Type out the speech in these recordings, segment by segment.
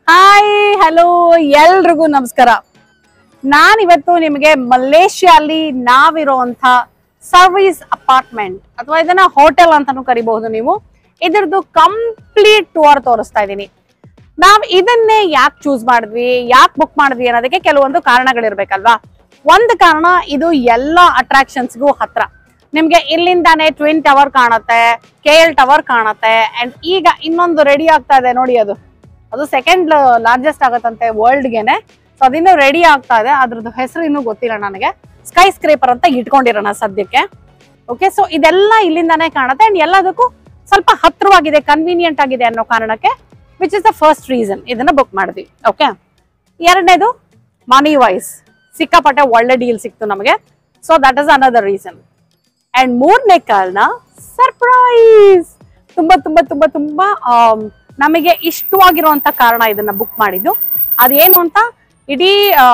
Hi hello ಎಲ್ರಿಗೂ ನಮಸ್ಕಾರ. ನಾನಿವತ್ತು ನಿಮಗೆ ಮಲೇಷ್ಯಾಲಿ ನಾವಿರುವಂತ ಸರ್ವಿಸ್ ಅಪಾರ್ಟ್ಮೆಂಟ್ ಅಥವಾ ಇದನ್ನ ಹೋಟೆಲ್ ಅಂತಾನು ಕರಿಬಹುದು ನೀವು. ಇದ್ರದ್ದು ಕಂಪ್ಲೀಟ್ ಟೂರ್ ತೋರಿಸ್ತಾ ಇದ್ದೀನಿ. ನಾವ್ ಇದನ್ನೇ ಯಾಕೆ ಚೂಸ್ ಮಾಡಿದ್ವಿ, ಯಾಕೆ ಬುಕ್ ಮಾಡಿದ್ವಿ ಅನ್ನೋದಕ್ಕೆ ಕೆಲವೊಂದು ಕಾರಣಗಳಿರ್ಬೇಕಲ್ವಾ. ಒಂದು ಕಾರಣ, ಇದು ಎಲ್ಲ ಅಟ್ರಾಕ್ಷನ್ಸ್ಗೂ ಹತ್ರ. ನಿಮ್ಗೆ ಇಲ್ಲಿಂದಾನೆ ಟ್ವಿನ್ ಟವರ್ ಕಾಣುತ್ತೆ, KL ಟವರ್ ಕಾಣುತ್ತೆ, ಅಂಡ್ ಈಗ ಇನ್ನೊಂದು ರೆಡಿ ಆಗ್ತಾ ಇದೆ ನೋಡಿ, ಅದು ಸೆಕೆಂಡ್ ಲಾರ್ಜೆಸ್ಟ್ ಆಗತ್ತಂತೆ ವರ್ಲ್ಡ್ಗೆನೆ. ಸೊ ಅದಿನ್ನೂ ರೆಡಿ ಆಗ್ತಾ ಇದೆ, ಅದ್ರದ್ದು ಹೆಸರು ಇನ್ನೂ ಗೊತ್ತಿಲ್ಲ ನನಗೆ. ಸ್ಕೈ ಸ್ಕ್ರೇಪರ್ ಅಂತ ಇಟ್ಕೊಂಡಿರೋಣ ಸದ್ಯಕ್ಕೆ. ಓಕೆ, ಸೊ ಇದೆಲ್ಲ ಇಲ್ಲಿಂದಾನೇ ಕಾಣುತ್ತೆ ಅಂಡ್ ಎಲ್ಲದಕ್ಕೂ ಸ್ವಲ್ಪ ಹತ್ರವಾಗಿದೆ, ಕನ್ವೀನಿಯಂಟ್ ಆಗಿದೆ ಅನ್ನೋ ಕಾರಣಕ್ಕೆ, which is the first reason ಇದನ್ನ ಬುಕ್ ಮಾಡಿದ್ವಿ. ಓಕೆ, ಎರಡನೇದು ಮನಿ ವೈಸ್ ಸಿಕ್ಕಾಪಟ್ಟೆ ಒಳ್ಳೆ ಡೀಲ್ ಸಿಕ್ತು ನಮಗೆ. So that is another reason. And ಮೂರನೇ ಕಾರಣ ಸರ್ಪ್ರೈಸ್. ತುಂಬಾ ತುಂಬಾ ತುಂಬಾ ತುಂಬಾ ನಮಗೆ ಇಷ್ಟವಾಗಿರುವಂತ ಕಾರಣ ಇದನ್ನ ಬುಕ್ ಮಾಡಿದ್ದು ಅದೇನು ಅಂತ ಇಡೀ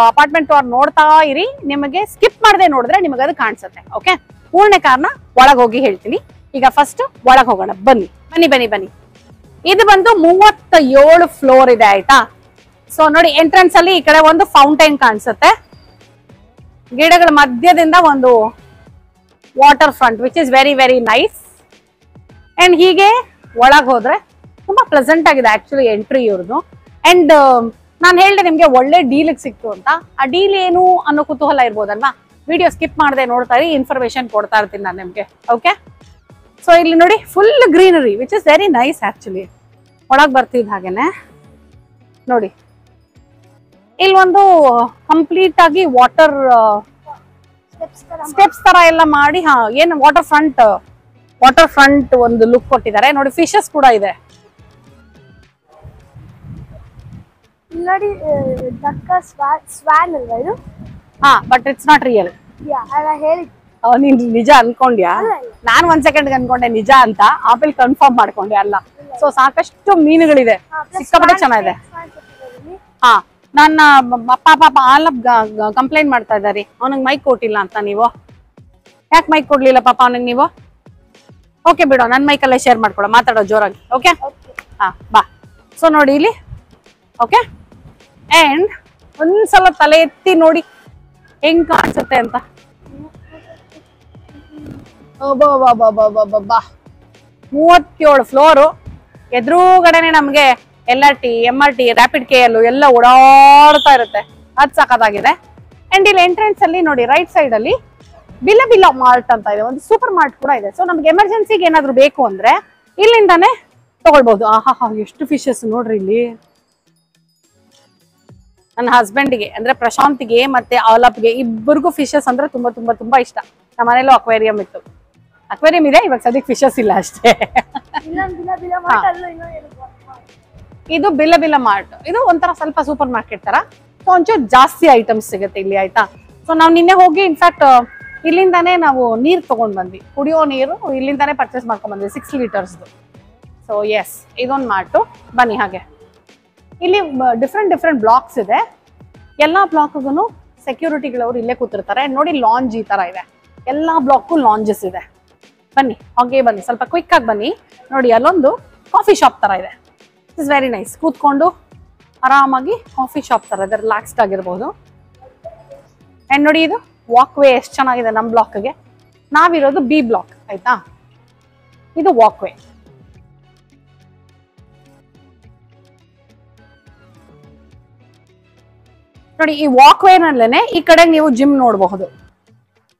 ಅಪಾರ್ಟ್ಮೆಂಟ್ ಟೂರ್ ನೋಡ್ತಾ ಇರಿ. ನಿಮಗೆ ಸ್ಕಿಪ್ ಮಾಡದೆ ನೋಡಿದ್ರೆ ನಿಮಗೆ ಅದು ಕಾಣಿಸುತ್ತೆ. ಓಕೆ, ಮೂರನೇ ಕಾರಣ ಒಳಗೆ ಹೋಗಿ ಹೇಳ್ತೀನಿ. ಈಗ ಫಸ್ಟ್ ಒಳಗೆ ಹೋಗೋಣ, ಬನ್ನಿ ಬನ್ನಿ ಬನ್ನಿ ಬನ್ನಿ. ಇದು ಬಂದು 37 ಫ್ಲೋರ್ ಇದೆ, ಆಯ್ತಾ. ಸೊ ನೋಡಿ, ಎಂಟ್ರೆನ್ಸ್ ಅಲ್ಲಿ ಈ ಕಡೆ ಒಂದು ಫೌಂಟೈನ್ ಕಾಣಿಸುತ್ತೆ, ಗಿಡಗಳ ಮಧ್ಯದಿಂದ ಒಂದು water front which is very very nice. And ಹೀಗೆ ಒಳಗೆ ಹೋದ್ರೆ ತುಂಬಾ ಪ್ಲೆಸೆಂಟ್ ಆಗಿದೆ ಆಕ್ಚುಲಿ ಎಂಟ್ರಿ ಇವ್ರದ್ದು. ಅಂಡ್ ನಾನು ಹೇಳಿದೆ ನಿಮ್ಗೆ ಒಳ್ಳೆ ಡೀಲ್ ಸಿಕ್ತು ಅಂತ. ಆ ಡೀಲ್ ಏನು ಅನ್ನೋ ಕುತೂಹಲ ಇರ್ಬೋದಲ್ವಾ. ವಿಡಿಯೋ ಸ್ಕಿಪ್ ಮಾಡದೆ ನೋಡ್ತಾ ಇರಿ, ಇನ್ಫಾರ್ಮೇಶನ್ ಕೊಡ್ತಾ ಇರ್ತೀನಿ ನಾನು ನಿಮ್ಗೆ. ಓಕೆ, ಸೊ ಇಲ್ಲಿ ನೋಡಿ full greenery which is very nice actually. ಒಳಗೆ ಬರ್ತಿದ್ ಹಾಗೇನೆ ನೋಡಿ, ಇಲ್ಲಿ ಒಂದು ಕಂಪ್ಲೀಟ್ ಆಗಿ ವಾಟರ್ ಸ್ಟೆಪ್ಸ್ ತರ ಎಲ್ಲ ಮಾಡಿ, ಏನು ವಾಟರ್ ಫ್ರಂಟ್ ಒಂದು ಲುಕ್ ಕೊಟ್ಟಿದ್ದಾರೆ ನೋಡಿ. ಫಿಶಸ್ ಕೂಡ ಇದೆ ನೋಡಿ, ಸ್ವಾನ್ ಅಲ್ವಾ ಇದು? But it's not real. ನೀನ್ ನಿಜ ಅನ್ಕೊಂಡ್ಯಾ? ನಾನ್ ಒಂದ್ ಸೆಕೆಂಡ್ ಅನ್ಕೊಂಡೆ ನಿಜ ಅಂತ, ಆಮೇಲೆ ಕನ್ಫರ್ಮ್ ಮಾಡ್ಕೊಂಡೆ ಅಲ್ಲ. ಸೊ ಸಾಕಷ್ಟು ಮೀನುಗಳಿದೆ, ಸಿಕ್ಕಾಪಟ್ಟೆ ಚೆನ್ನಾಗಿದೆ. ನನ್ನ ಪಾಪ ಆಲಪ್ ಕಂಪ್ಲೇಂಟ್ ಮಾಡ್ತಾ ಇದ್ದಾರೆ, ಅವನಿಗೆ ಮೈಕ್ ಕೊಟ್ಟಿಲ್ಲ ಅಂತ. ನೀವು ಯಾಕೆ ಮೈಕ್ ಕೊಡ್ಲಿಲ್ಲ ಪಾಪ ಅವನಿಗೆ ನೀವು? ಓಕೆ ಬಿಡೋ, ನನ್ನ ಮೈಕಲ್ಲೇ ಶೇರ್ ಮಾಡ್ಕೊಳ, ಮಾತಾಡೋ ಜೋರಾಗಿ. ಓಕೆ, ಬಾ. ಸೊ ನೋಡಿ ಇಲ್ಲಿ, ಓಕೆ, ಅಂಡ್ ಒಂದ್ಸಲ ತಲೆ ಎತ್ತಿ ನೋಡಿ ಹೆಂಗ್ ಕಾಣಿಸುತ್ತೆ ಅಂತ. 37 ಫ್ಲೋರು. ಎದುರುಗಡೆನೆ ನಮ್ಗೆ LRT, MRT, ರ್ಯಾಪಿಡ್ KL ಎಲ್ಲ ಓಡಾಡ್ತಾ ಇರುತ್ತೆ. ಅದ್ ಸಖತ್ತಾಗಿದೆ. ಅಂಡ್ ಇಲ್ಲಿ ಎಂಟ್ರೆನ್ಸ್ ಅಲ್ಲಿ ನೋಡಿ, ರೈಟ್ ಸೈಡ್ ಅಲ್ಲಿ ಬಿಲ್ಲ ಮಾರ್ಟ್ ಅಂತ ಇದೆ, ಒಂದು ಸೂಪರ್ ಮಾರ್ಟ್ ಕೂಡ ಇದೆ. ಸೊ ನಮ್ಗೆ ಎಮರ್ಜೆನ್ಸಿಗೆ ಏನಾದ್ರು ಬೇಕು ಅಂದ್ರೆ ಇಲ್ಲಿಂದಾನೆ ತಗೊಳ್ಬಹುದು. ಆಹಾ, ಎಷ್ಟು ಫಿಶಸ್ ನೋಡ್ರಿ ಇಲ್ಲಿ. ನನ್ನ ಹಸ್ಬೆಂಡ್ಗೆ ಅಂದ್ರೆ ಪ್ರಶಾಂತ್ಗೆ ಮತ್ತೆ ಆಲಪ್ಗೆ ಇಬ್ಬರಿಗೂ ಫಿಶಸ್ ಅಂದ್ರೆ ತುಂಬಾ ತುಂಬಾ ತುಂಬಾ ಇಷ್ಟ. ನಮ್ಮ ಮನೇಲೂ ಅಕ್ವೇರಿಯಂ ಇತ್ತು, ಅಕ್ವೇರಿಯಂ ಇದೆ, ಇವಾಗ ಸದ್ಯಕ್ಕೆ ಫಿಶಸ್ ಇಲ್ಲ ಅಷ್ಟೇ. ಇದು ಬಿಲ್ಲ ಮಾರ್ಟ್. ಇದು ಒಂಥರ ಸ್ವಲ್ಪ ಸೂಪರ್ ಮಾರ್ಕೆಟ್ ತರ. ಸೊ ಒಂಚೂರು ಜಾಸ್ತಿ ಐಟಮ್ಸ್ ಸಿಗುತ್ತೆ ಇಲ್ಲಿ, ಆಯ್ತಾ. ಸೊ ನಾವು ನಿನ್ನೆ ಹೋಗಿ ಇನ್ಫ್ಯಾಕ್ಟ್ ಇಲ್ಲಿಂದಾನೇ ನಾವು ನೀರ್ ತಗೊಂಡ್ ಬಂದ್ವಿ, ಕುಡಿಯೋ ನೀರು ಇಲ್ಲಿಂದಾನೇ ಪರ್ಚೇಸ್ ಮಾಡ್ಕೊಂಡ್ ಬಂದ್ವಿ, 6 ಲೀಟರ್ಸ್ದು. ಸೊ ಎಸ್, ಇದೊಂದು ಮಾರ್ಟು. ಬನ್ನಿ ಹಾಗೆ. ಇಲ್ಲಿ ಡಿಫ್ರೆಂಟ್ ಬ್ಲಾಕ್ಸ್ ಇದೆ. ಎಲ್ಲಾ ಬ್ಲಾಕ್ಗೂ ಸೆಕ್ಯೂರಿಟಿಗಳವರು ಇಲ್ಲೇ ಕೂತಿರ್ತಾರೆ. ನೋಡಿ, ಲಾಂಜ್ ಈ ತರ ಇದೆ, ಎಲ್ಲಾ ಬ್ಲಾಕ್ಗೂ ಲಾಂಜಸ್ ಇದೆ. ಬನ್ನಿ ಹಾಗೆ ಬನ್ನಿ, ಸ್ವಲ್ಪ ಕ್ವಿಕ್ ಆಗಿ ಬನ್ನಿ. ನೋಡಿ, ಅಲ್ಲೊಂದು ಕಾಫಿ ಶಾಪ್ ತರ ಇದೆ, ಇಟ್ಸ್ ವೆರಿ ನೈಸ್. ಕೂತ್ಕೊಂಡು ಆರಾಮಾಗಿ ಕಾಫಿ ಶಾಪ್ ತರ ಇದೆ, ರಿಲ್ಯಾಕ್ಸ್ಡ್ ಆಗಿರ್ಬೋದು. ಅಂಡ್ ನೋಡಿ, ಇದು ವಾಕ್ ವೇ ಎಷ್ಟು ಚೆನ್ನಾಗಿದೆ. ನಮ್ಮ ಬ್ಲಾಕ್ಗೆ ನಾವಿರೋದು B ಬ್ಲಾಕ್, ಆಯ್ತಾ. ಇದು ವಾಕ್ ವೇ. ನೋಡಿ, ಈ ವಾಕ್ ವೇನಲ್ಲೇನೆ ಈ ಕಡೆ ನೀವು ಜಿಮ್ ನೋಡಬಹುದು.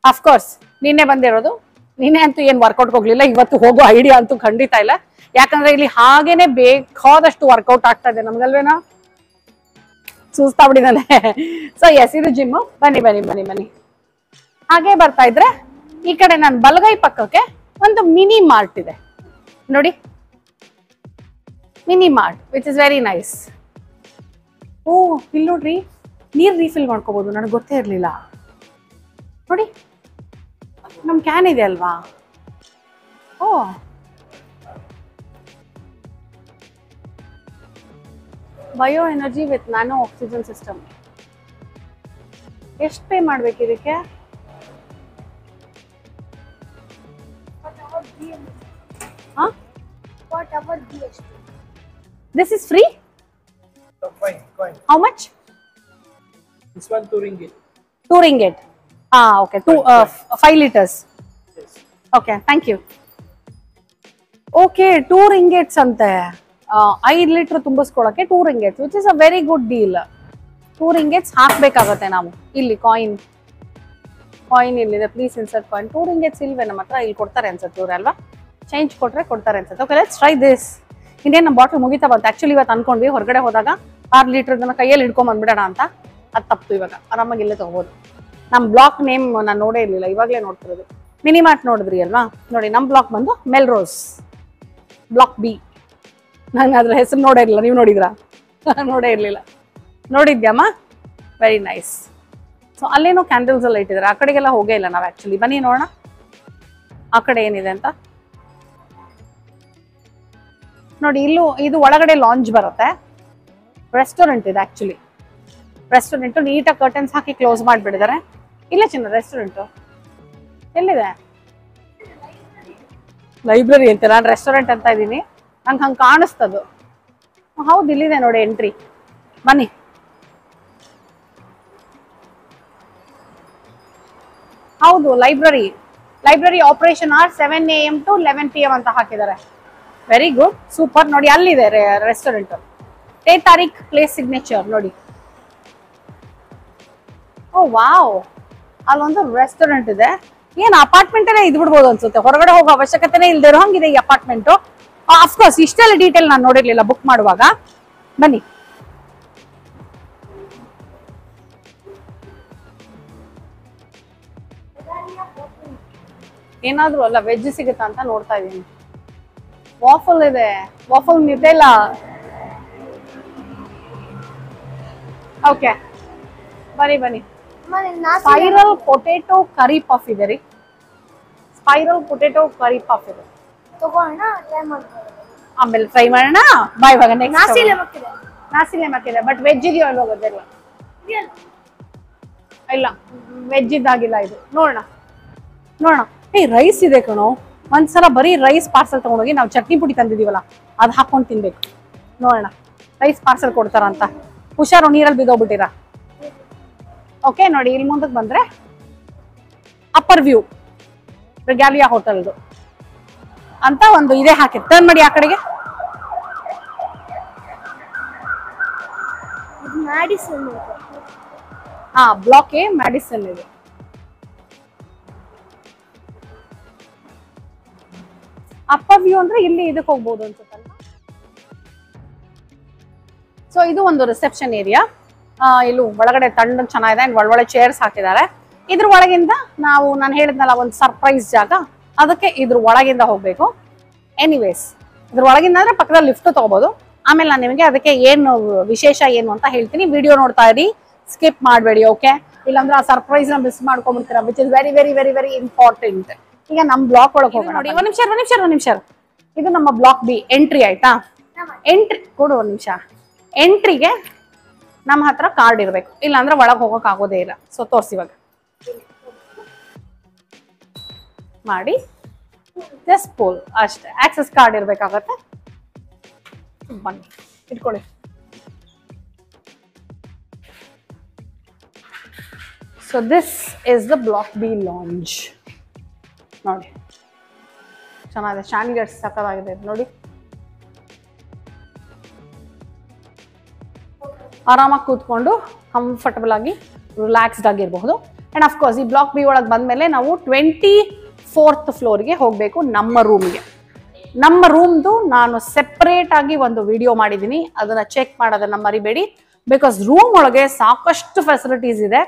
ಅಫ್ಕೋರ್ಸ್ ನಿನ್ನೆ ಬಂದಿರೋದು, ನಿನ್ನೆ ಅಂತೂ ಏನ್ ವರ್ಕೌಟ್ ಹೋಗ್ಲಿಲ್ಲ, ಇವತ್ತು ಹೋಗೋ ಐಡಿಯಾ ಅಂತೂ ಖಂಡಿತ ಇಲ್ಲ. ಯಾಕಂದ್ರೆ ಇಲ್ಲಿ ಹಾಗೇನೆ ಬೇಕಾದಷ್ಟು ವರ್ಕೌಟ್ ಆಗ್ತಾ ಇದೆ ನಮ್ಗಲ್ವೇನಾ, ಸುಸ್ತಾ ಬಿಡಿದಾನೆ. ಸೊ ಎಸ್, ಇದು ಜಿಮ್. ಬನ್ನಿ ಬನ್ನಿ ಬನ್ನಿ ಬನ್ನಿ. ಹಾಗೆ ಬರ್ತಾ ಇದ್ರೆ ಈ ಕಡೆ ನನ್ನ ಬಲಗೈ ಪಕ್ಕಕ್ಕೆ ಒಂದು ಮಿನಿ ಮಾರ್ಟ್ ಇದೆ ನೋಡಿ, mini mart which is very nice. ಓ, ಇಲ್ಲಿ ನೋಡ್ರಿ, ನೀರ್ ರೀಫಿಲ್ ಮಾಡ್ಕೋಬಹುದು, ನನಗೆ ಗೊತ್ತೇ ಇರ್ಲಿಲ್ಲ. ನೋಡಿ, ನಮ್ ಕ್ಯಾನ್ ಇದೆ ಅಲ್ವಾ. ಓ, bio energy with nano oxygen system. ಎಷ್ಟು ಪೇ ಮಾಡ್ಬೇಕು ಇದಕ್ಕೆ? This is free? Coin. How much? This one 2 ringgit. 2 ringgit. Okay. 5 liters. Yes. Okay, thank you. Okay, 2 ringgits ante. 5 litre ತುಂಬಿಸ್ಕೊಳ್ಳೋಕೆ 2 ringgits, which is a very good deal. 2 ringgits ಹಾಕ್ಬೇಕಾಗತ್ತೆ ನಾವು. ಇಲ್ಲಿ coin ಇಲ್ಲಿದೆ, please insert coin. 2 ringgits ಇಲ್ವೇ ನಮ್ಮ ಹತ್ರ? ಇಲ್ಲಿ ಕೊಡ್ತಾರೆ ಅನ್ಸುತ್ತೆ ಇವ್ರು ಅಲ್ವಾ? ಚೇಂಜ್ ಕೊಟ್ರೆ ಕೊಡ್ತಾರೆ ಅನ್ಸುತ್ತೆ. Okay, let's try this. ಇನ್ನೇನು ನಮ್ಮ ಬಾಟಲ್ ಮುಗಿತಾ ಬಂತು. ಆಕ್ಚುಲಿ ಇವತ್ತು ಅನ್ಕೊಂಡ್ವಿ ಹೊರಗಡೆ ಹೋದಾಗ 6 ಲೀಟರ್ದನ್ನ ಕೈಯಲ್ಲಿ ಹಿಡ್ಕೊಂಡ್ ಬಂದ್ಬಿಡೋಣ ಅಂತ. ಅದು ತಪ್ಪು. ಇವಾಗ ಆರಾಮಾಗಿ ಇಲ್ಲೇ ತಗೋಬೋದು. ನಮ್ಮ ಬ್ಲಾಕ್ ನೇಮ್ ನಾನು ನೋಡೇ ಇರಲಿಲ್ಲ, ಇವಾಗಲೇ ನೋಡ್ತಿರೋದು. ಮಿನಿಮಾರ್ಟ್ ನೋಡಿದ್ರಿ ಅಲ್ವಾ? ನೋಡಿ, ನಮ್ಮ ಬ್ಲಾಕ್ ಬಂದು ಮೆಲ್ರೋಸ್ ಬ್ಲಾಕ್ ಬಿ. ನಂಗೆ ಅದ್ರ ಹೆಸರು ನೋಡೇ ಇರಲಿಲ್ಲ. ನೀವು ನೋಡಿದ್ರಾ? ನೋಡೇ ಇರಲಿಲ್ಲ. ನೋಡಿದ್ಯಮ್ಮ? Very nice. ಸೊ ಅಲ್ಲೇನೋ ಕ್ಯಾಂಡಲ್ಸ್ ಎಲ್ಲ ಇಟ್ಟಿದ್ದಾರೆ. ಆ ಕಡೆಗೆಲ್ಲ ಹೋಗೇ ಇಲ್ಲ ನಾವು ಆ್ಯಕ್ಚುಲಿ. ಬನ್ನಿ ನೋಡೋಣ ಆ ಕಡೆ ಏನಿದೆ ಅಂತ. ನೋಡಿ, ಇದು ಒಳಗಡೆ ಲಾಂಜ್ ಬರುತ್ತೆ. ರೆಸ್ಟೋರೆಂಟ್ ಇದೆ ಆ್ಯಕ್ಚುಲಿ. ರೆಸ್ಟೋರೆಂಟು ನೀಟಾಗಿ ಕರ್ಟನ್ಸ್ ಹಾಕಿ ಕ್ಲೋಸ್ ಮಾಡಿಬಿಟ್ಟಿದ್ದಾರೆ. ಇಲ್ಲ ಚಿನ್ನ, ರೆಸ್ಟೋರೆಂಟು ಎಲ್ಲಿದೆ? ಲೈಬ್ರರಿ ಅಂತ, ನಾನು ರೆಸ್ಟೋರೆಂಟ್ ಅಂತ ಇದ್ದೀನಿ, ನಂಗೆ ಹಂಗೆ ಕಾಣಿಸ್ತದು. ಹೌದು, ಇಲ್ಲಿದೆ ನೋಡಿ ಎಂಟ್ರಿ. ಬನ್ನಿ. ಹೌದು, library operation are 7 AM to 11 PM ಅಂತ ಹಾಕಿದ್ದಾರೆ. Very good, super. ನೋಡಿ, ಅಲ್ಲಿದೆ ರೆಸ್ಟೋರೆಂಟ್. ಟೇ ತಾರೀಖ್ ಪ್ಲೇಸ್ ಸಿಗ್ನೇಚರ್ ನೋಡಿ. ಓ ವಾವ್, ಅಲ್ಲೊಂದು ರೆಸ್ಟೋರೆಂಟ್ ಇದೆ. ಏನು ಅಪಾರ್ಟ್ಮೆಂಟ್ ಅಲ್ಲೇ ಇದ್ ಬಿಡ್ಬೋದು ಅನ್ಸುತ್ತೆ. ಹೊರಗಡೆ ಹೋಗೋ ಅವಶ್ಯಕತೆನೇ ಇಲ್ಲದೆ ಇರೋ ಹಂಗಿದೆ ಈ ಅಪಾರ್ಟ್ಮೆಂಟು. ಅಫ್ಕೋರ್ಸ್ ಇಷ್ಟೆಲ್ಲ ಡೀಟೇಲ್ ನಾನು ನೋಡಿರ್ಲಿಲ್ಲ ಬುಕ್ ಮಾಡುವಾಗ. ಬನ್ನಿ. ಏನಾದ್ರೂ ಅಲ್ಲ, ವೆಜ್ ಸಿಗುತ್ತಾ ಅಂತ ನೋಡ್ತಾ ಇದ್ದೀನಿ. ವಾಫಲ್ ಇದೆ, ವಾಫಲ್ ನಿದೆಲ್ಲ. ಓಕೆ, ಬನ್ನಿ. ಸ್ಪೈರಲ್ ಪೊಟೆಟೊ ಕರಿ ಪಫ್ ಇದೆ ರೀ. ಸ್ಪೈರಲ್ ಪೊಟೆಟೊ ಕರಿ ಪಫ್ ಇದೆ. ತಗೋಣ, ಟ್ರೈ ಮಾಡ್ಕೊಳ್ಳೋಣ. ಆಮೇಲೆ ಟ್ರೈ ಮಾಡೋಣ. ಬಾಯ್ ಇವಾಗ ನೆಕ್ಸ್ಟ್ ನಾಸಿ ಲೆಮಕ್ ಇದೆ. ಬಟ್ ವೆಜ್ ಇದೆಯೋ ಅಲ್ವೋ ಗೊತ್ತಿಲ್ಲ. ಇಲ್ಲ, ವೆಜ್ ಇದ್ದಾಗಿಲ್ಲ ಇದು. ನೋಡೋಣ. ರೈಸ್ ಇದೆ ಕಣೋ. ಒಂದ್ಸಲ ಬರೀ ರೈಸ್ ಪಾರ್ಸಲ್ ತಗೊಂಡೋಗಿ ನಾವು ಚಟ್ನಿ ಪುಡಿ ತಂದಿದೀವಲ್ಲ ಅದು ಹಾಕೊಂಡು ತಿನ್ಬೇಕು. ನೋಡೋಣ ರೈಸ್ ಪಾರ್ಸಲ್ ಕೊಡ್ತಾರ ಅಂತ. ಹುಷಾರು, ನೀರಲ್ಲಿ ಬಿದ್ದೋಗ್ಬಿಟ್ಟಿರಾ. ಓಕೆ, ನೋಡಿ, ಇಲ್ಲಿ ಮುಂದಕ್ಕೆ ಬಂದ್ರೆ ಅಪ್ಪರ್ ವ್ಯೂ ರೆಗಾಲಿಯಾ ಹೋಟೆಲ್ದು ಅಂತ ಒಂದು ಇದೆ ಹಾಕಿ. ಟರ್ನ್ ಮಾಡಿ ಆ ಕಡೆಗೆ. ಬ್ಲಾಕ್ ಎ ಮ್ಯಾಡಿಸನ್ ಇದೆ. ಅಪ್ಪರ್ ವ್ಯೂ ಅಂದ್ರೆ ಇಲ್ಲಿ ಇದಕ್ಕೆ ಹೋಗ್ಬೋದು ಅನ್ಸುತ್ತಲ್ಲ. ಸೊ ಇದು ಒಂದು ರಿಸೆಪ್ಷನ್ ಏರಿಯಾ. ಇಲ್ಲೂ ಒಳಗಡೆ ತಣ್ಣಗೆ ಚೆನ್ನಾಗಿದೆ. ಅಂಡ್ ಒಳಗಡೆ ಚೇರ್ಸ್ ಹಾಕಿದ್ದಾರೆ. ಇದ್ರ ಒಳಗಿಂದ ನಾನು ಹೇಳಿದ್ನಲ್ಲ ಒಂದು ಸರ್ಪ್ರೈಸ್ ಜಾಗ, ಅದಕ್ಕೆ ಇದ್ರ ಒಳಗಿಂದ ಹೋಗ್ಬೇಕು. ಎನಿವೇಸ್, ಇದ್ರ ಒಳಗಿಂದ ಅಂದ್ರೆ ಪಕ್ಕದಲ್ಲಿ ಲಿಫ್ಟ್ ತಗೋಬಹುದು. ಆಮೇಲೆ ನಾನು ನಿಮಗೆ ಅದಕ್ಕೆ ಏನು ವಿಶೇಷ ಏನು ಅಂತ ಹೇಳ್ತೀನಿ. ವಿಡಿಯೋ ನೋಡ್ತಾ ಇರಿ, ಸ್ಕಿಪ್ ಮಾಡಬೇಡಿ. ಓಕೆ, ಇಲ್ಲಾಂದ್ರೆ ಆ ಸರ್ಪ್ರೈಸ್ ನ ಮಿಸ್ ಮಾಡ್ಕೊಂಡ್ಬಿಡ್ತೀರಾ, which is very very very very important. ಈಗ ನಮ್ಮ ಬ್ಲಾಕ್ ಒಳಗೆ ಹೋಗೋಣ. ನೋಡಿ, ಒಂದ್ ನಿಮಿಷ. ಇದು ನಮ್ಮ ಬ್ಲಾಕ್ ಬಿ ಎಂಟ್ರಿ. ಆಯ್ತಾ? ಎಂಟ್ರಿ ಕೊಡು ಒಂದ್ ನಿಮಿಷ. ಎಂಟ್ರಿಗೆ ನಮ್ಮ ಹತ್ರ ಕಾರ್ಡ್ ಇರಬೇಕು, ಇಲ್ಲಾಂದ್ರೆ ಒಳಗೆ ಹೋಗೋಕೆ ಆಗೋದೇ ಇಲ್ಲ. ಸೊ ತೋರಿಸಿ ಇವಾಗ ಮಾಡಿ. ಜಸ್ಟ್ ಪೋಲ್ ಅಷ್ಟೇ. ಆಕ್ಸೆಸ್ ಕಾರ್ಡ್ ಇರ್ಬೇಕಾಗತ್ತೆ. ಬನ್ನಿ, ಇಟ್ಕೊಳ್ಳಿ. So this is the block B lounge. ನೋಡಿ, ಚೆನ್ನಾಗಿದೆ. ಶಾಂಡಿಗರ್ಸ್ ಸಕ್ಕತ್ತಾಗಿದೆ ನೋಡಿ. ಆರಾಮಾಗಿ ಕೂತ್ಕೊಂಡು ಕಂಫರ್ಟಬಲ್ ಆಗಿ ರಿಲ್ಯಾಕ್ಸ್ಡ್ ಆಗಿರಬಹುದು. ಅಂಡ್ ಅಫ್ಕೋರ್ಸ್ ಈ ಬ್ಲಾಕ್ ಬಿ ಒಳಗೆ ಬಂದ್ಮೇಲೆ ನಾವು 24th ಫ್ಲೋರ್ಗೆ ಹೋಗಬೇಕು, ನಮ್ಮ ರೂಮ್ಗೆ. ನಮ್ಮ ರೂಮ್ದು ನಾನು ಸೆಪರೇಟ್ ಆಗಿ ಒಂದು ವಿಡಿಯೋ ಮಾಡಿದ್ದೀನಿ, ಅದನ್ನ ಚೆಕ್ ಮಾಡೋದನ್ನ ಮರಿಬೇಡಿ. ಬಿಕಾಸ್ ರೂಮ್ ಒಳಗೆ ಸಾಕಷ್ಟು ಫೆಸಿಲಿಟೀಸ್ ಇದೆ.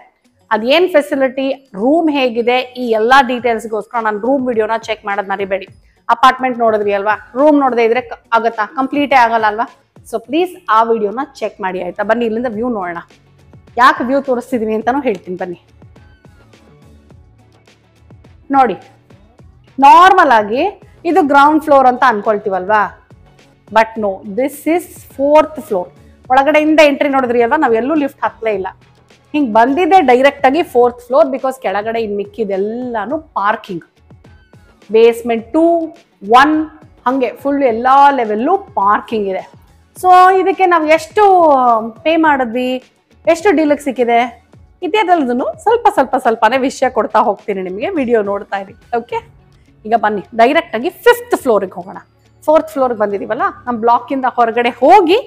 ಅದೇನ್ ಫೆಸಿಲಿಟಿ, ರೂಮ್ ಹೇಗಿದೆ, ಈ ಎಲ್ಲಾ ಡೀಟೇಲ್ಸ್ಗೋಸ್ಕರ ನಾನು ರೂಮ್ ವಿಡಿಯೋನ ಚೆಕ್ ಮಾಡೋದು ಮರಿಬೇಡಿ. ಅಪಾರ್ಟ್ಮೆಂಟ್ ನೋಡಿದ್ರಿ ಅಲ್ವಾ, ರೂಮ್ ನೋಡದೆ ಇದ್ರೆ ಆಗತ್ತಾ? ಕಂಪ್ಲೀಟೇ ಆಗಲ್ಲ ಅಲ್ವಾ? ಸೊ ಪ್ಲೀಸ್ ಆ ವಿಡಿಯೋನ ಚೆಕ್ ಮಾಡಿ. ಆಯ್ತಾ? ಬನ್ನಿ, ಇಲ್ಲಿಂದ ವ್ಯೂ ನೋಡೋಣ. ಯಾಕೆ ವ್ಯೂ ತೋರಿಸ್ತಿದೀನಿ ಅಂತಾನು ಹೇಳ್ತೀನಿ. ಬನ್ನಿ ನೋಡಿ. ನಾರ್ಮಲ್ ಆಗಿ ಇದು ಗ್ರೌಂಡ್ ಫ್ಲೋರ್ ಅಂತ ಅನ್ಕೊಳ್ತೀವಲ್ವಾ, but no, this is 4th floor. ಒಳಗಡೆಯಿಂದ ಎಂಟ್ರಿ ನೋಡಿದ್ರಿ ಅಲ್ವಾ, ನಾವ್ ಎಲ್ಲೂ ಲಿಫ್ಟ್ ಹತ್ತಲೇ ಇಲ್ಲ. ಹಿಂಗ್ ಬಂದಿದೆ ಡೈರೆಕ್ಟ್ ಆಗಿ 4th ಫ್ಲೋರ್. ಬಿಕಾಸ್ ಕೆಳಗಡೆ ಇನ್ ಮಿಕ್ಕಿದೆಲ್ಲಾನು ಪಾರ್ಕಿಂಗ್. ಬೇಸ್ಮೆಂಟ್ 2, 1 ಹಂಗೆ ಫುಲ್ ಎಲ್ಲಾ ಲೆವೆಲ್ಲು ಪಾರ್ಕಿಂಗ್ ಇದೆ. ಸೊ ಇದಕ್ಕೆ ನಾವು ಎಷ್ಟು ಪೇ ಮಾಡಿದ್ವಿ, ಎಷ್ಟು ಡೀಲಕ್ ಸಿಕ್ಕಿದೆ ಇತ್ಯಾದಲ್ಲದನ್ನು ಸ್ವಲ್ಪ ಸ್ವಲ್ಪ ಸ್ವಲ್ಪನೇ ವಿಷಯ ಕೊಡ್ತಾ ಹೋಗ್ತೀನಿ ನಿಮಗೆ, ವಿಡಿಯೋ ನೋಡ್ತಾ ಇರಿ. ಓಕೆ, ಈಗ ಬನ್ನಿ ಡೈರೆಕ್ಟ್ ಆಗಿ 5th ಫ್ಲೋರಿಗೆ ಹೋಗೋಣ. 4th ಫ್ಲೋರ್ಗೆ ಬಂದಿದೀವಲ್ಲ, ನಮ್ಮ ಬ್ಲಾಕ್ ಇಂದ ಹೊರಗಡೆ ಹೋಗಿ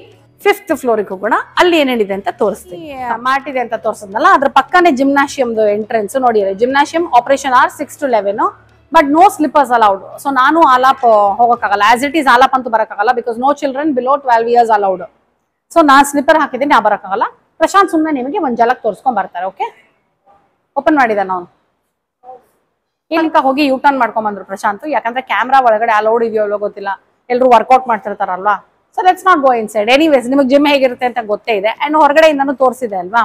5th ಫ್ಲೋರಿಗೆ ಹೋಗೋಣ. ಅಲ್ಲಿ ಏನೇನಿದೆ ಅಂತ ತೋರಿಸ್ತೀನಿ. ಮಾಡಿದೆ ಅಂತ ತೋರಿಸಿದ್ನಲ್ಲ, ಅದ್ರ ಪಕ್ಕನೇ ಜಿಮ್ನಾಶಿಯಮ್ದು ಎಂಟ್ರೆನ್ಸ್ ನೋಡಿ. Gymnasium operation are 6 to 11, but no slippers allowed. So ನಾನು ಆಲಾಪ್ ಹೋಗೋಕ್ಕಾಗಲ್ಲ, ಆಸ್ ಇಟ್ ಈಸ್ ಆಲಾಪ್ ಅಂತೂ ಬರೋಕ್ಕಾಗಲ್ಲ, because no children below 12 years allowed. So ನಾನು ಸ್ಲಿಪ್ಪರ್ ಹಾಕಿದ್ದೀನಿ, ನಾ ಬರೋಕ್ಕಾಗಲ್ಲ. ಪ್ರಶಾಂತ್ ಸುಮ್ಮನೆ ನಿಮಗೆ ಒಂದ್ ಜಲಕ್ ತೋರಿಸ್ಕೊಂಡ್ ಬರ್ತಾರೆ. ಓಕೆ, ಓಪನ್ ಮಾಡಿದ ನಾವು ಇಲ್ಲಿಂದ ಹೋಗಿ ಯೂ ಟರ್ನ್ ಮಾಡ್ಕೊಂಡ್ ಬಂದ್ರು ಪ್ರಶಾಂತ್, ಯಾಕಂದ್ರೆ ಕ್ಯಾಮ್ರಾ ಒಳಗಡೆ ಅಲೌಡ್ ಇದೆಯೋ ಅಲ್ಲೋ ಗೊತ್ತಿಲ್ಲ, ಎಲ್ಲರೂ ವರ್ಕೌಟ್ ಮಾಡ್ತಿರ್ತಾರಲ್ವಾ. So let's not go inside. Anyways ನಿಮಗೆ ಜಿಮ್ ಹೇಗಿರುತ್ತೆ ಅಂತ ಗೊತ್ತೇ ಇದೆ, ಅಂಡ್ ಹೊರಗಡೆಯಿಂದನೂ ತೋರಿಸಿದೆ ಅಲ್ವಾ.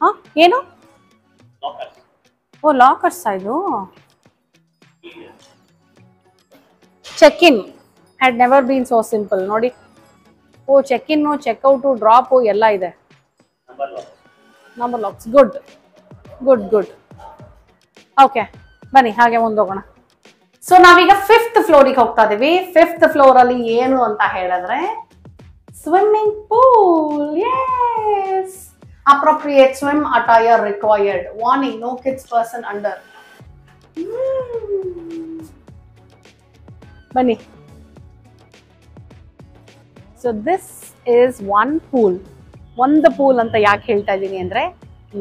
ಹಾ, ಏನು ಓ ಲಾಕರ್ಸ್ ಇದು. Check in had never been so simple ನೋಡಿ. Oh check in, checkout, drop ಎಲ್ಲ ಇದೆ. Number locks, good good good. Okay ಬನ್ನಿ ಹಾಗೆ ಮುಂದೋಗೋಣ. ಸೊ ನಾವೀಗ 5th ಫ್ಲೋರಿಗೆ ಹೋಗ್ತಾ ಇದೀವಿ. 5th ಫ್ಲೋರ್ ಅಲ್ಲಿ ಏನು ಅಂತ ಹೇಳಿದ್ರೆ swimming pool. Yes, appropriate swim attire required. Warning, no kids person under. ಬನ್ನಿ. So this is one pool. ಒಂದು ಪೂಲ್ ಅಂತ ಯಾಕೆ ಹೇಳ್ತಾ ಇದ್ದೀನಿ ಅಂದ್ರೆ,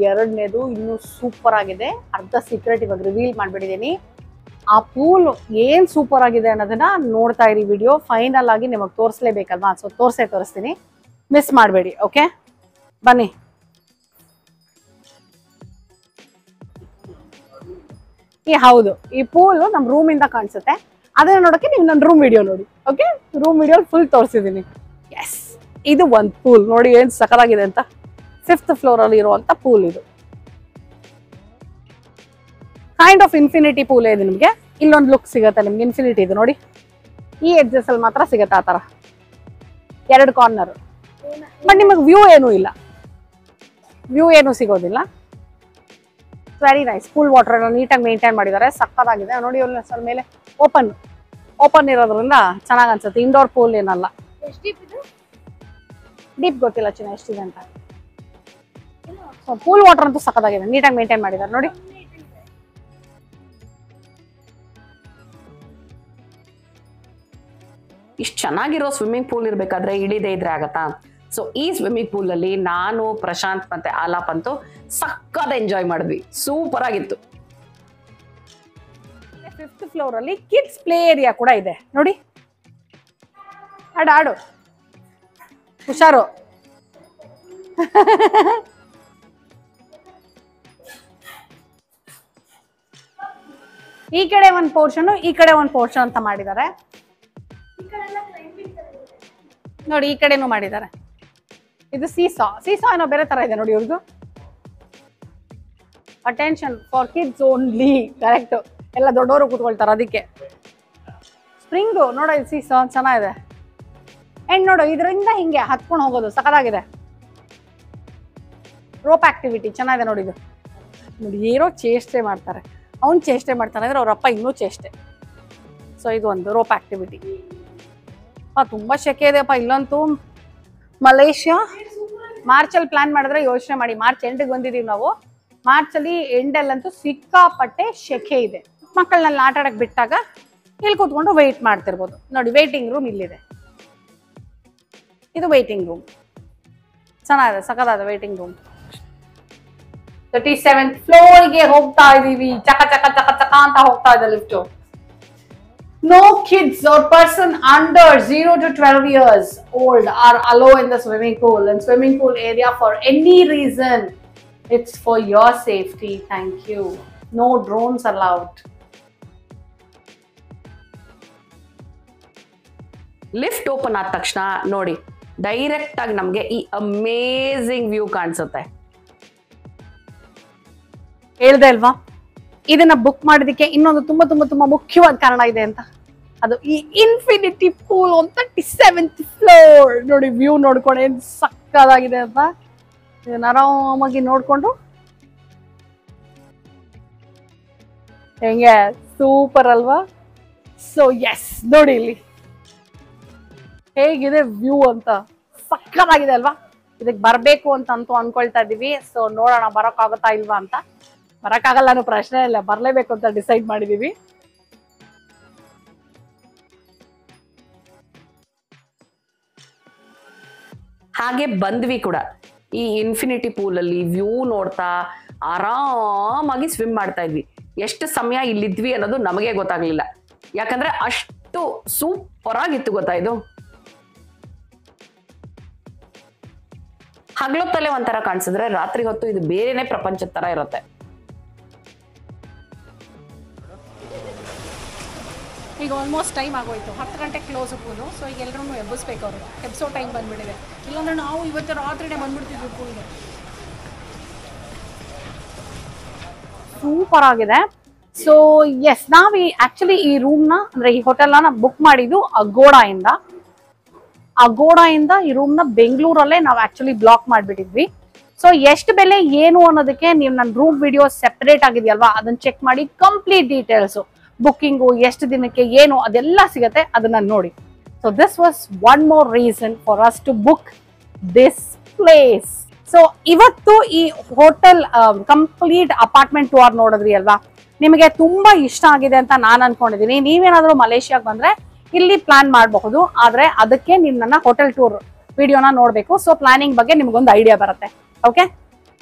ಎರಡನೇದು ಇನ್ನೂ ಸೂಪರ್ ಆಗಿದೆ. ಅರ್ಧ ಸೀಕ್ರೆಟ್ ಇವಾಗ ರಿವೀಲ್ ಮಾಡ್ಬಿಟ್ಟಿದ್ದೀನಿ. ಆ ಪೂಲ್ ಏನ್ ಸೂಪರ್ ಆಗಿದೆ ಅನ್ನೋದನ್ನ ನೋಡ್ತಾ ಇರಿ ವಿಡಿಯೋ. ಫೈನಲ್ ಆಗಿ ನಿಮಗೆ ತೋರಿಸ್ಲೇಬೇಕಲ್ವಾ, ಸೊ ತೋರಿಸ್ತೀನಿ, ಮಿಸ್ ಮಾಡಬೇಡಿ. ಓಕೆ ಬನ್ನಿ. ಹೌದು, ಈ ಪೂಲ್ ನಮ್ಮ ರೂಮಿಂದ ಕಾಣಿಸುತ್ತೆ. ಅದನ್ನ ನೋಡೋಕೆ ನೀವು ನನ್ನ ರೂಮ್ ವಿಡಿಯೋ ನೋಡಿ. ಓಕೆ, ರೂಮ್ ವಿಡಿಯೋ ಫುಲ್ ತೋರಿಸಿದ್ದೀನಿ. ಎಸ್, ಇದು ಒಂದು ಪೂಲ್ ನೋಡಿ ಏನ್ ಸಖತ್ತಾಗಿದೆ ಅಂತ. 5th ಫ್ಲೋರ್ ಅಲ್ಲಿ ಇರುವಂತ ಪೂಲ್ ಇದು. ಕೈಂಡ್ ಆಫ್ ಇನ್ಫಿನಿಟಿ ಪೂಲ್ ಇದೆ ನಿಮಗೆ. ಇಲ್ಲೊಂದು ಲುಕ್ ಸಿಗುತ್ತೆ ನಿಮ್ಗೆ ಇನ್ಫಿನಿಟಿ ಇದು ನೋಡಿ. ಈ ಎಡ್ಜಸ್ ಅಲ್ಲಿ ಮಾತ್ರ ಸಿಗುತ್ತೆ ಆ ತರ 2 ಕಾರ್ನರ್. ಬಟ್ ನಿಮಗೆ ವ್ಯೂ ಏನೂ ಇಲ್ಲ, ವ್ಯೂ ಏನೂ ಸಿಗೋದಿಲ್ಲ. Very nice. ಪೂಲ್ ವಾಟರ್ ಎಲ್ಲ ನೀಟಾಗಿ ಮೇಂಟೈನ್ ಮಾಡಿದ್ದಾರೆ, ಸಕ್ಕತ್ತಾಗಿದೆ ನೋಡಿ. ಸ್ವಲ್ಪ ಮೇಲೆ ಓಪನ್ ಇರೋದ್ರಿಂದ ಚೆನ್ನಾಗಿ ಅನ್ಸುತ್ತೆ. ಇಂಡೋರ್ ಪೂಲ್ ಏನಲ್ಲ. ಡೀಪ್ ಗೊತ್ತಿಲ್ಲ ಚಿನ್ನ ಎಷ್ಟಿದೆ ಅಂತ. ಸೊ ಪೂಲ್ ವಾಟರ್ ಅಂತೂ ಸಕ್ಕತ್ತಾಗಿದೆ, ನೀಟಾಗಿ ಮೇಂಟೈನ್ ಮಾಡಿದ್ದಾರೆ ನೋಡಿ. ಇಷ್ಟು ಚೆನ್ನಾಗಿರೋ ಸ್ವಿಮ್ಮಿಂಗ್ ಪೂಲ್ ಇರ್ಬೇಕಾದ್ರೆ ಇಳಿದೇ ಇದ್ರೆ ಆಗತ್ತಾ? ಸೊ ಈ ಸ್ವಿಮ್ಮಿಂಗ್ ಪೂಲ್ ಅಲ್ಲಿ ನಾನು, ಪ್ರಶಾಂತ್ ಮತ್ತೆ ಆಲಾಪ್ ಅಂತೂ ಸಕ್ಕತ್ ಎಂಜಾಯ್ ಮಾಡಿದ್ವಿ. ಸೂಪರ್ ಆಗಿತ್ತು. 5th ಫ್ಲೋರ್ ಅಲ್ಲಿ ಕಿಡ್ಸ್ ಪ್ಲೇ ಏರಿಯಾ ಕೂಡ ಇದೆ ನೋಡಿ. ಆಡು ಹುಷಾರು. ಈ ಕಡೆ ಒಂದು ಪೋರ್ಷನ್, ಈ ಕಡೆ ಒಂದು ಪೋರ್ಷನ್ ಅಂತ ಮಾಡಿದ್ದಾರೆ ನೋಡಿ. ಈ ಕಡೆನೂ ಮಾಡಿದ್ದಾರೆ. ಇದು ಸೀಸಾ ಏನೋ ಬೇರೆ ತರ ಇದೆ ನೋಡಿ ಇವ್ರದ್ದು. Attention for kids only. Correct, ಎಲ್ಲ ದೊಡ್ಡವರು ಕೂತ್ಕೊಳ್ತಾರೆ ಅದಕ್ಕೆ. ಸ್ಪ್ರಿಂಗು ನೋಡೋ, ಇದು ಸೀಸಾ ಚೆನ್ನಾಗಿದೆ. ಅಂಡ್ ನೋಡು, ಇದರಿಂದ ಹಿಂಗೆ ಹತ್ಕೊಂಡು ಹೋಗೋದು ಸಖತ್ತಾಗಿದೆ. ರೋಪ್ ಆಕ್ಟಿವಿಟಿ ಚೆನ್ನಾಗಿದೆ ನೋಡಿ. ಇದು ನೋಡಿ, ಏನೋ ಚೇಷ್ಟೆ ಮಾಡ್ತಾರೆ. ಅವ್ನು ಚೇಷ್ಟೆ ಮಾಡ್ತಾನೆ ಅಂದ್ರೆ ಅವ್ರಪ್ಪ ಇನ್ನೂ ಚೇಷ್ಟೆ. ಸೊ ಇದು ಒಂದು ರೋಪ್ ಆಕ್ಟಿವಿಟಿ. ತುಂಬಾ ಶೆಕೆ ಇದೆಯಪ್ಪ ಇಲ್ಲಂತೂ. ಮಲೇಷ್ಯಾ ಮಾರ್ಚಲ್ಲಿ ಪ್ಲಾನ್ ಮಾಡಿದ್ರೆ ಯೋಚನೆ ಮಾಡಿ. ಮಾರ್ಚ್ ಎಂಡಿಗೆ ಬಂದಿದೀವಿ ನಾವು. ಮಾರ್ಚಲ್ಲಿ ಎಂಡಲ್ಲಂತೂ ಸಿಕ್ಕಾಪಟ್ಟೆ ಶೆಕೆ ಇದೆ. ಮಕ್ಕಳನ್ನೆಲ್ಲ ಆಟ ಆಡಕ್ಕೆ ಬಿಟ್ಟಾಗ ಇಲ್ಲಿ ಕೂತ್ಕೊಂಡು ವೆಯ್ಟ್ ಮಾಡ್ತಿರ್ಬೋದು ನೋಡಿ. ವೇಟಿಂಗ್ ರೂಮ್ ಇಲ್ಲಿದೆ. ಇದು ವೇಟಿಂಗ್ ರೂಮ್, ಚೆನ್ನಾಗಿದೆ, ಸಖತ್ತಾದ ವೇಟಿಂಗ್ ರೂಮ್. 37th ಫ್ಲೋರ್ಗೆ ಹೋಗ್ತಾ ಇದೀವಿ. ಚಕ ಚಕ ಚಕ ಚಕ ಅಂತ ಹೋಗ್ತಾ ಇದೆ lift. No kids or person under 0 to 12 years old are allowed in the swimming pool and swimming pool area for any reason. It's for your safety. Thank you. No drones allowed. Lift open ಆದ ತಕ್ಷಣ ನೋಡಿ, direct ಆಗಿ ನಮಗೆ ಈ amazing view ಕಾಣಿಸುತ್ತೆ. ಹೇಳ್ದೆ ಅಲ್ವಾ, ಇದನ್ನ ಬುಕ್ ಮಾಡೋದಕ್ಕೆ ಇನ್ನೊಂದು ತುಂಬಾ ತುಂಬಾ ತುಂಬಾ ಮುಖ್ಯವಾದ ಕಾರಣ ಇದೆ ಅಂತ. ಅದು ಈ infinity pool on 37th floor ನೋಡಿ. ವ್ಯೂ ನೋಡ್ಕೊಂಡು ಏನ್ ಸಕ್ಕದಾಗಿದೆ ಅಂತ ಇದನ್ನ ಆರಾಮಾಗಿ ನೋಡ್ಕೊಂಡು ಹೆಂಗೆ ಸೂಪರ್ ಅಲ್ವಾ? ಸೊ ಎಸ್ ನೋಡಿ, ಇಲ್ಲಿ ಹೇಗಿದೆ ವ್ಯೂ ಅಂತ. ಸಕ್ಕತ್ತಾಗಿದೆ ಅಲ್ವಾ? ಇದಕ್ಕೆ ಬರ್ಬೇಕು ಅಂತಂತೂ ಅನ್ಕೊಳ್ತಾ ಇದೀವಿ. ಸೊ ನೋಡೋಣ ಬರೋಕ್ಕಾಗುತ್ತಾ ಇಲ್ವಾ ಅಂತ. ಬರಕ್ಕಾಗಲ್ಲ ಅನ್ನೋ ಪ್ರಶ್ನೆ ಇಲ್ಲ, ಬರ್ಲೇಬೇಕು ಅಂತ ಡಿಸೈಡ್ ಮಾಡಿದೀವಿ. ಹಾಗೆ ಬಂದ್ವಿ ಕೂಡ. ಈ ಇನ್ಫಿನಿಟಿ ಪೂಲ್ ಅಲ್ಲಿ ವ್ಯೂ ನೋಡ್ತಾ ಆರಾಮಾಗಿ ಸ್ವಿಮ್ ಮಾಡ್ತಾ ಇದ್ವಿ. ಎಷ್ಟು ಸಮಯ ಇಲ್ಲಿದ್ವಿ ಅನ್ನೋದು ನಮಗೆ ಗೊತ್ತಾಗ್ಲಿಲ್ಲ, ಯಾಕಂದ್ರೆ ಅಷ್ಟು ಸೂಪರ್ ಆಗಿತ್ತು ಗೊತ್ತಾ ಇದು. ಹಗಲೊತ್ತಲ್ಲೇ ಒಂಥರ ಕಾಣಿಸಿದ್ರೆ ರಾತ್ರಿ ಹೊತ್ತು ಇದು ಬೇರೆನೆ ಪ್ರಪಂಚದ ತರ ಇರುತ್ತೆ. ಈಗ ಆಲ್ಮೋಸ್ಟ್ ಟೈಮ್ ಆಗೋಯ್ತು, 10 ಗಂಟೆಗೆ ಕ್ಲೋಸ್ ಪೂಲು. ಸೊ ಈಗ ಎಲ್ಲರೂ ಎಬ್ಬಿಸ್ಬೇಕು, ಅವರು ಎಬ್ಸೋ ಟೈಮ್ ಬಂದ್ಬಿಟ್ಟಿದೆ. ಇಲ್ಲಾಂದ್ರೆ ನಾವು ಇವತ್ತು ರಾತ್ರಿನೇ ಬಂದ್ಬಿಡ್ತಿದ್ವಿ ಪೂಲ್ಗೆ. ಸೂಪರ್ ಆಗಿದೆ. ಸೊ ಎಸ್, ನಾವು ಆಕ್ಚುಲಿ ಈ ರೂಮ್ನ ಅಂದ್ರೆ ಈ ಹೋಟೆಲ್ನ ಬುಕ್ ಮಾಡಿದ್ದು ಅಗೋಡಾಯಿಂದ. ಈ ರೂಮ್ನ ಬೆಂಗಳೂರಲ್ಲೇ ನಾವು ಆಕ್ಚುಲಿ ಬ್ಲಾಕ್ ಮಾಡಿಬಿಟ್ಟಿದ್ವಿ. ಸೊ ಎಷ್ಟು ಬೆಲೆ ಏನು ಅನ್ನೋದಕ್ಕೆ ನೀವು ನನ್ನ ರೂಮ್ ವಿಡಿಯೋ ಸೆಪರೇಟ್ ಆಗಿದೆಯಲ್ವಾ, ಅದನ್ನ ಚೆಕ್ ಮಾಡಿ ಕಂಪ್ಲೀಟ್ ಡೀಟೇಲ್ಸು, ಬುಕ್ಕಿಂಗು, ಎಷ್ಟು ದಿನಕ್ಕೆ ಏನು ಅದೆಲ್ಲ ಸಿಗುತ್ತೆ, ಅದನ್ನ ನೋಡಿ. So this was one more reason for us to book this place. So ಇವತ್ತು ಈ ಹೋಟೆಲ್ ಕಂಪ್ಲೀಟ್ ಅಪಾರ್ಟ್ಮೆಂಟ್ ಟೂರ್ ನೋಡಿದ್ರಿ ಅಲ್ವಾ, ನಿಮಗೆ ತುಂಬಾ ಇಷ್ಟ ಆಗಿದೆ ಅಂತ ನಾನು ಅನ್ಕೊಂಡಿದೀನಿ. ನೀವೇನಾದ್ರೂ ಮಲೇಷಿಯಾಗೆ ಬಂದ್ರೆ ಇಲ್ಲಿ ಪ್ಲಾನ್ ಮಾಡಬಹುದು, ಆದ್ರೆ ಅದಕ್ಕೆ ನೀವು ನನ್ನ ಹೋಟೆಲ್ ಟೂರ್ ವಿಡಿಯೋನ ನೋಡ್ಬೇಕು. ಸೊ ಪ್ಲಾನಿಂಗ್ ಬಗ್ಗೆ ನಿಮ್ಗೊಂದು ಐಡಿಯಾ ಬರುತ್ತೆ. ಓಕೆ,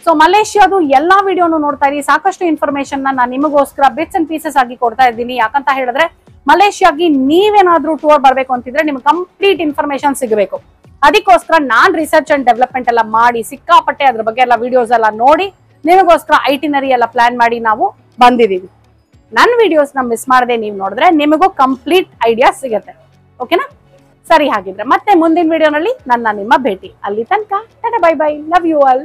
ಸೊ ಮಲೇಷಿಯಾದು ಎಲ್ಲಾ ವಿಡಿಯೋನು ನೋಡ್ತಾ ಇರಿ. ಸಾಕಷ್ಟು ಇನ್ಫಾರ್ಮೇಶನ್ ನಾನು ನಿಮಗೋಸ್ಕರ ಬಿಟ್ಸ್ ಅಂಡ್ ಪೀಸಸ್ ಆಗಿ ಕೊಡ್ತಾ ಇದ್ದೀನಿ. ಯಾಕಂತ ಹೇಳಿದ್ರೆ ಮಲೇಷಿಯಾಗಿ ನೀವೇನಾದ್ರೂ ಟೂರ್ ಬರ್ಬೇಕು ಅಂತಿದ್ರೆ ನಿಮ್ಗೆ ಕಂಪ್ಲೀಟ್ ಇನ್ಫಾರ್ಮೇಶನ್ ಸಿಗಬೇಕು. ಅದಕ್ಕೋಸ್ಕರ ನಾನ್ ರಿಸರ್ಚ್ ಅಂಡ್ ಡೆವಲಪ್ಮೆಂಟ್ ಎಲ್ಲ ಮಾಡಿ ಸಿಕ್ಕಾಪಟ್ಟೆ ಅದ್ರ ಬಗ್ಗೆ ಎಲ್ಲ ವಿಡಿಯೋಸ್ ಎಲ್ಲ ನೋಡಿ ನಿಮಗೋಸ್ಕರ ಐಟಿನರಿ ಎಲ್ಲ ಪ್ಲಾನ್ ಮಾಡಿ ನಾವು ಬಂದಿದೀವಿ. ನನ್ನ ವಿಡಿಯೋಸ್ ನ ಮಿಸ್ ಮಾಡದೆ ನೀವು ನೋಡಿದ್ರೆ ನಿಮಗೂ ಕಂಪ್ಲೀಟ್ ಐಡಿಯಾ ಸಿಗುತ್ತೆ. ಓಕೆನಾ? ಸರಿ, ಹಾಗಿದ್ರೆ ಮತ್ತೆ ಮುಂದಿನ ವಿಡಿಯೋನಲ್ಲಿ ನಿಮ್ಮ ಭೇಟಿ. ಅಲ್ಲಿ ತನಕ tata, bye bye, love you all.